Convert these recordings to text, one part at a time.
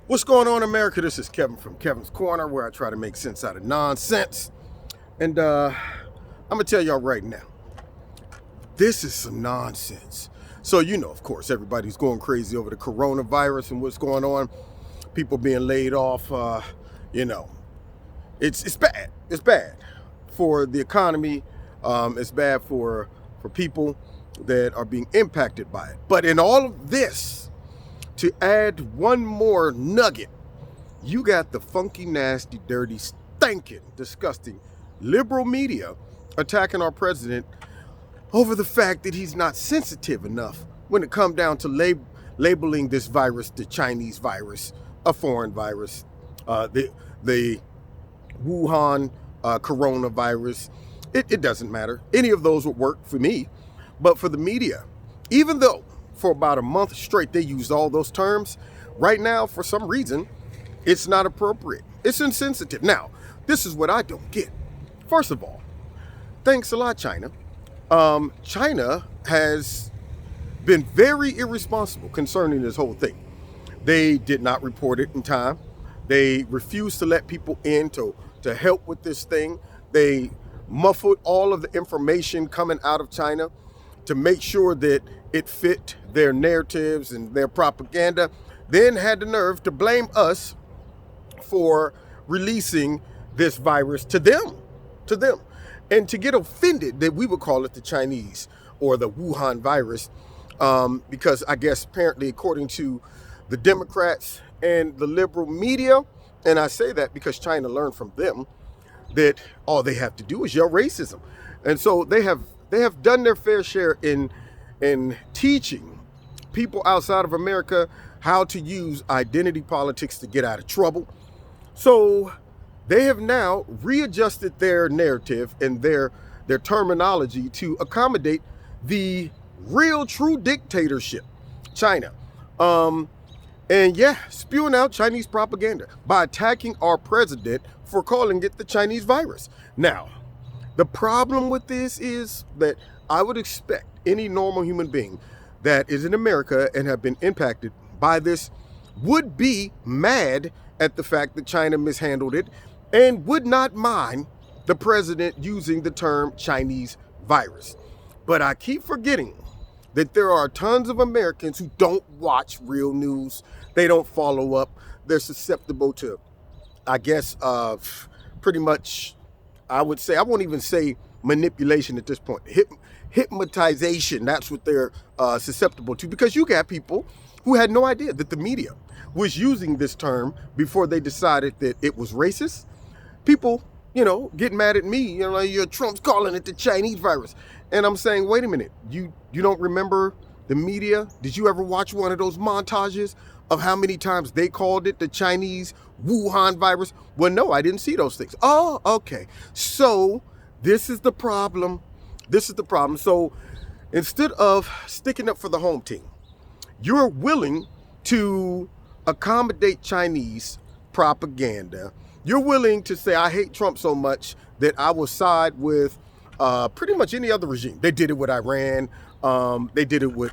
What's going on, America? This is Kevin from Kevin's Corner, where I try to make sense out of nonsense. And I'm going to tell y'all right now, this is some nonsense. So, of course, everybody's going crazy over the coronavirus and what's going on. People being laid off, you know, it's bad. It's bad for the economy. It's bad for people that are being impacted by it. But in all of this, to add one more nugget, you got the funky, nasty, dirty, stinking, disgusting liberal media attacking our president over the fact that he's not sensitive enough when it comes down to labeling this virus the Chinese virus, a foreign virus, the Wuhan coronavirus. It doesn't matter. Any of those would work for me. But for the media, even though for about a month straight they used all those terms, right now, for some reason, it's not appropriate. It's insensitive. Now, this is what I don't get. First of all, thanks a lot, China. China has been very irresponsible concerning this whole thing. They did not report it in time. They refused to let people in to help with this thing. They muffled all of the information coming out of China to make sure that it fit their narratives and their propaganda, then had the nerve to blame us for releasing this virus to them, and to get offended that we would call it the Chinese or the Wuhan virus, because I guess apparently, according to the Democrats and the liberal media, and I say that because China learned from them that all they have to do is yell racism, and so they have done their fair share in teaching people outside of America how to use identity politics to get out of trouble. So they have now readjusted their narrative and their terminology to accommodate the real true dictatorship, China. And yeah, spewing out Chinese propaganda by attacking our president for calling it the Chinese virus. Now, the problem with this is that I would expect any normal human being that is in America and have been impacted by this would be mad at the fact that China mishandled it and would not mind the president using the term Chinese virus. But I keep forgetting that there are tons of Americans who don't watch real news. They don't follow up. They're susceptible to, I guess, pretty much, I would say, I won't even say manipulation at this point. Hypnotization, that's what they're susceptible to, because you got people who had no idea that the media was using this term before they decided that it was racist. People, get mad at me, like, Trump's calling it the Chinese virus. And I'm saying, wait a minute, you don't remember the media? Did you ever watch one of those montages of how many times they called it the Chinese Wuhan virus? Well, no, I didn't see those things. Oh, okay. So this is the problem. So instead of sticking up for the home team, you're willing to accommodate Chinese propaganda. You're willing to say, I hate Trump so much that I will side with pretty much any other regime. They did it with Iran. They did it with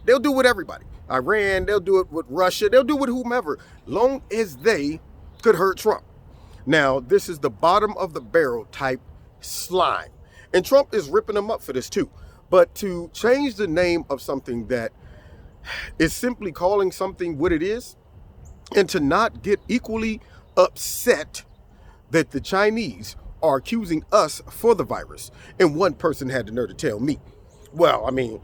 they'll do it with everybody. Iran, they'll do it with Russia. They'll do it with whomever, long as they could hurt Trump. Now, this is the bottom of the barrel type slime. And Trump is ripping them up for this too. But to change the name of something that is simply calling something what it is, and to not get equally upset that the Chinese are accusing us for the virus. And one person had the nerve to tell me, well, I mean,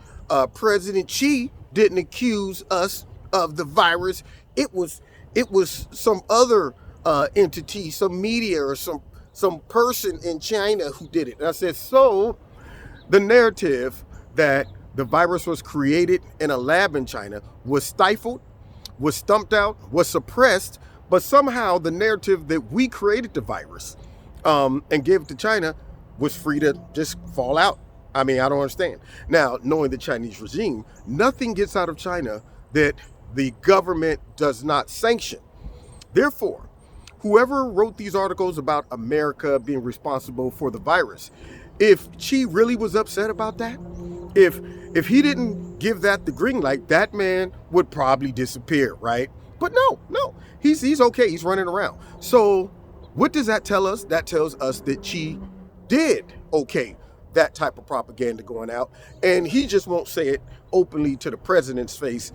President Xi didn't accuse us of the virus. It was some other entity, some media, or some person in China who did it. And I said, so the narrative that the virus was created in a lab in China was stifled, was stumped out, was suppressed, but somehow the narrative that we created the virus and gave it to China was free to just fall out. I mean, I don't understand. Now, knowing the Chinese regime, nothing gets out of China that the government does not sanction. Therefore, whoever wrote these articles about America being responsible for the virus, if Xi really was upset about that, if he didn't give that the green light, that man would probably disappear, right? But no, he's okay. He's running around. So what does that tell us? That tells us that she did okay that type of propaganda going out, and he just won't say it openly to the president's face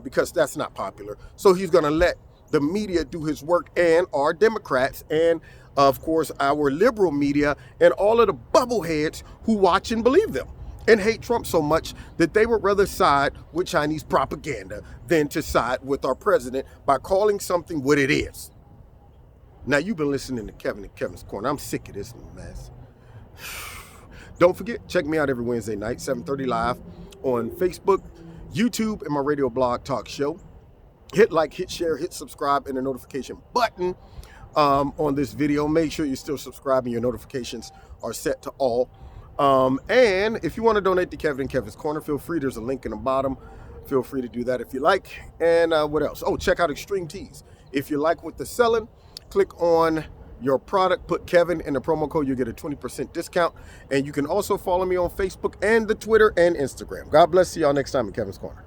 because that's not popular. So he's going to let the media do his work, and our Democrats, and of course our liberal media, and all of the bubbleheads who watch and believe them and hate Trump so much that they would rather side with Chinese propaganda than to side with our president by calling something what it is. Now, you've been listening to Kevin and Kevin's Corner. I'm sick of this mess. Don't forget, check me out every Wednesday night, 7:30 live on Facebook, YouTube, and my radio blog talk show. Hit like, hit share, hit subscribe, and the notification button on this video. Make sure you're still subscribing. Your notifications are set to all. And if you want to donate to Kevin and Kevin's Corner, feel free. There's a link in the bottom. Feel free to do that if you like. And what else? Oh, check out Extreme Tees. If you like what they're selling, click on your product, put Kevin in the promo code, you get a 20% discount. And you can also follow me on Facebook and the Twitter and Instagram. God bless you all next time in Kevin's Corner.